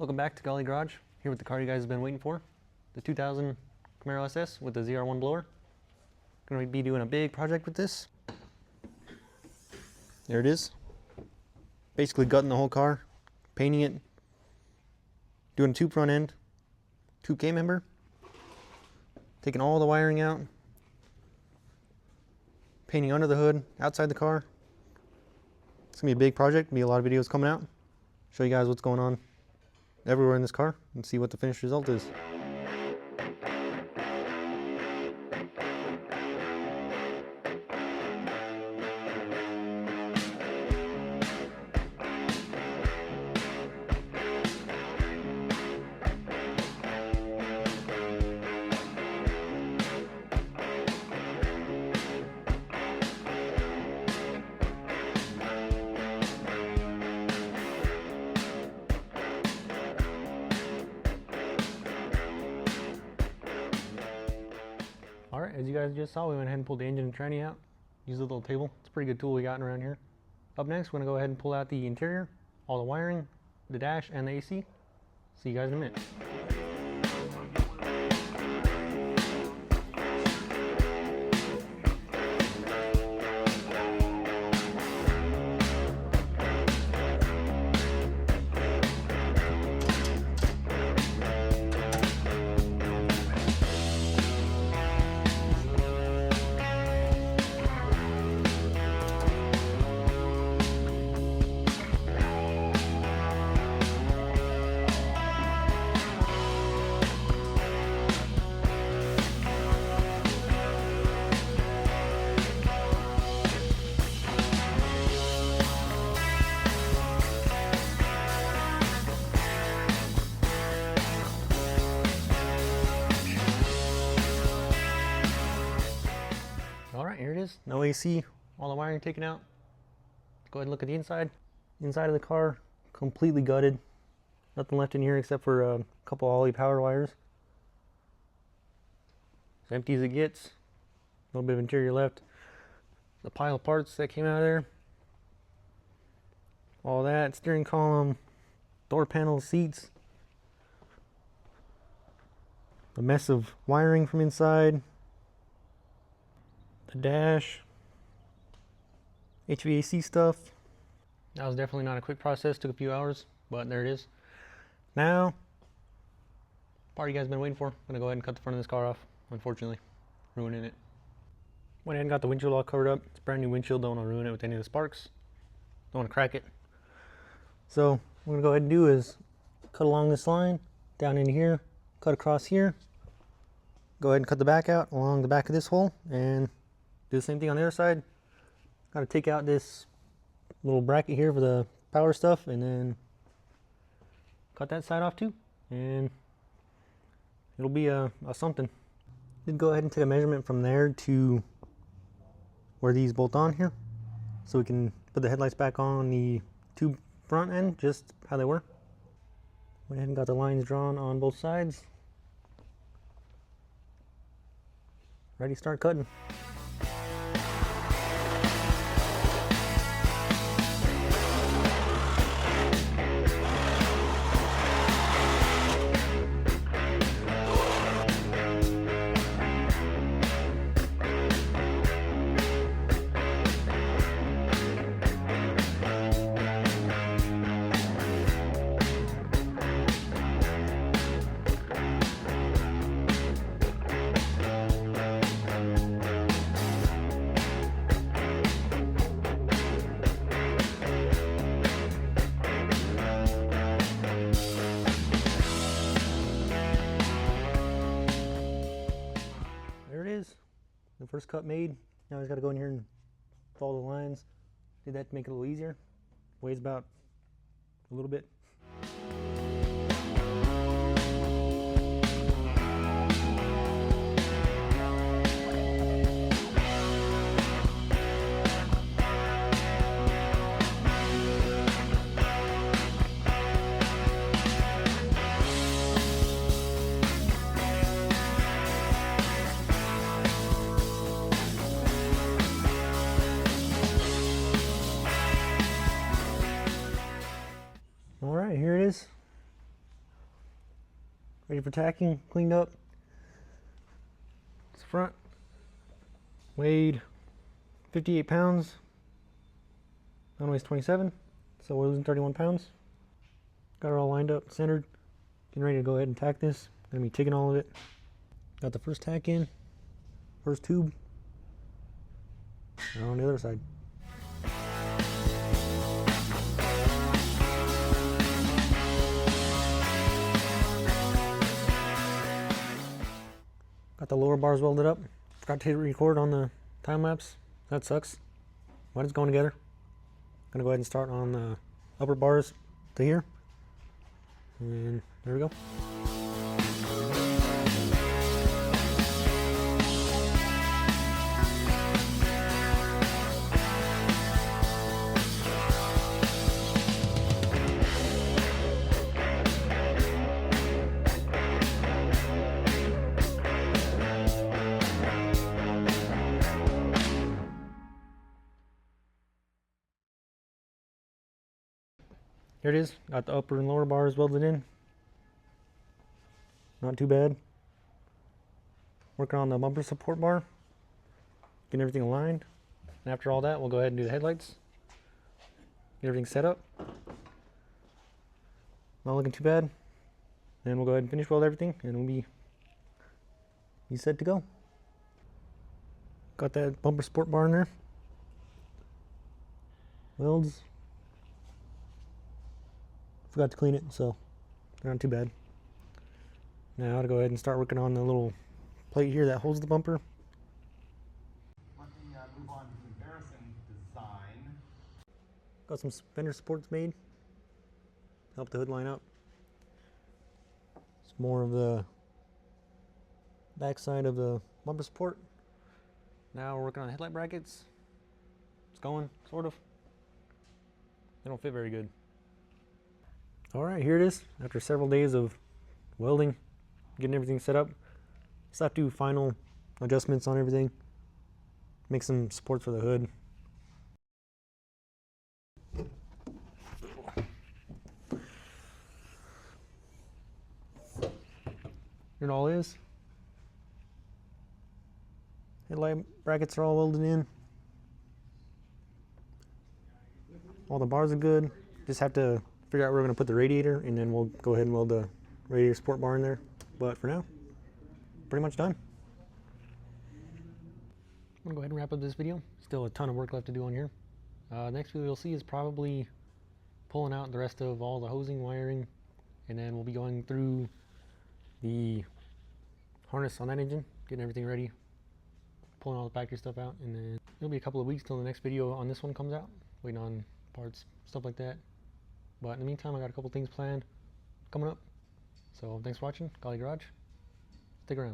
Welcome back to Gully Garage, here with the car you guys have been waiting for, the 2000 Camaro SS with the ZR1 blower. Going to be doing a big project with this. There it is. Basically gutting the whole car, painting it, doing a tube front end, tube K member, taking all the wiring out, painting under the hood, outside the car. It's going to be a big project, be a lot of videos coming out, show you guys what's going on everywhere in this car and see what the finished result is. Alright, as you guys just saw, we went ahead and pulled the engine and tranny out. Use the little table. It's a pretty good tool we got around here. Up next, we're going to go ahead and pull out the interior, all the wiring, the dash, and the AC. See you guys in a minute. Alright, here it is. No AC, all the wiring taken out. Go ahead and look at the inside. Inside of the car, completely gutted. Nothing left in here except for a couple Ollie power wires. As empty as it gets. A little bit of interior left. The pile of parts that came out of there. All that, steering column, door panels, seats. A mess of wiring from inside. The dash, HVAC stuff. That was definitely not a quick process, took a few hours, but there it is. Now, part you guys been waiting for. I'm gonna go ahead and cut the front of this car off, unfortunately, ruining it. Went ahead and got the windshield all covered up. It's a brand new windshield, don't want to ruin it with any of the sparks. Don't want to crack it. So, what I'm gonna go ahead and do is cut along this line, down into here, cut across here, go ahead and cut the back out along the back of this hole, and do the same thing on the other side. Got to take out this little bracket here for the power stuff and then cut that side off too. And it'll be a something. Did go ahead and take a measurement from there to where these bolt on here. So we can put the headlights back on the tube front end, just how they were. Went ahead and got the lines drawn on both sides. Ready to start cutting. The first cut made. Now I just got to go in here and follow the lines. Did that to make it a little easier. Weighs about a little bit. ready for tacking, cleaned up. It's the front. Weighed 58 pounds. Mine weighs 27, so we're losing 31 pounds. Got it all lined up, centered. Getting ready to go ahead and tack this. Gonna be taking all of it. Got the first tack in, first tube. Now on the other side. Got the lower bars welded up. Forgot to hit record on the time lapse. That sucks. But it's going together. Gonna go ahead and start on the upper bars to here. And there we go. Here it is. Got the upper and lower bars welded in. Not too bad. Working on the bumper support bar. Getting everything aligned. And after all that, we'll go ahead and do the headlights. Get everything set up. Not looking too bad. Then we'll go ahead and finish weld everything and we'll be set to go. Got that bumper support bar in there. Welds. Forgot to clean it, so they're not too bad. Now to go ahead and start working on the little plate here that holds the bumper. Let me move on to comparison design. Got some fender supports made. Help the hood line up. It's more of the back side of the bumper support. Now we're working on headlight brackets. It's going, sort of. They don't fit very good. Alright, here it is. After several days of welding, getting everything set up. Just have to do final adjustments on everything. Make some supports for the hood. Here it all is. Headlight brackets are all welded in. All the bars are good. Just have to figure out where we're going to put the radiator, and then we'll go ahead and weld the radiator support bar in there. But for now, pretty much done. I'm going to go ahead and wrap up this video. Still a ton of work left to do on here. Next video you'll see is probably pulling out the rest of all the hosing, wiring, and then we'll be going through the harness on that engine, getting everything ready, pulling all the factory stuff out, and then it'll be a couple of weeks till the next video on this one comes out. Waiting on parts, stuff like that. But in the meantime, I got a couple things planned coming up. So thanks for watching. Golly Garage. Stick around.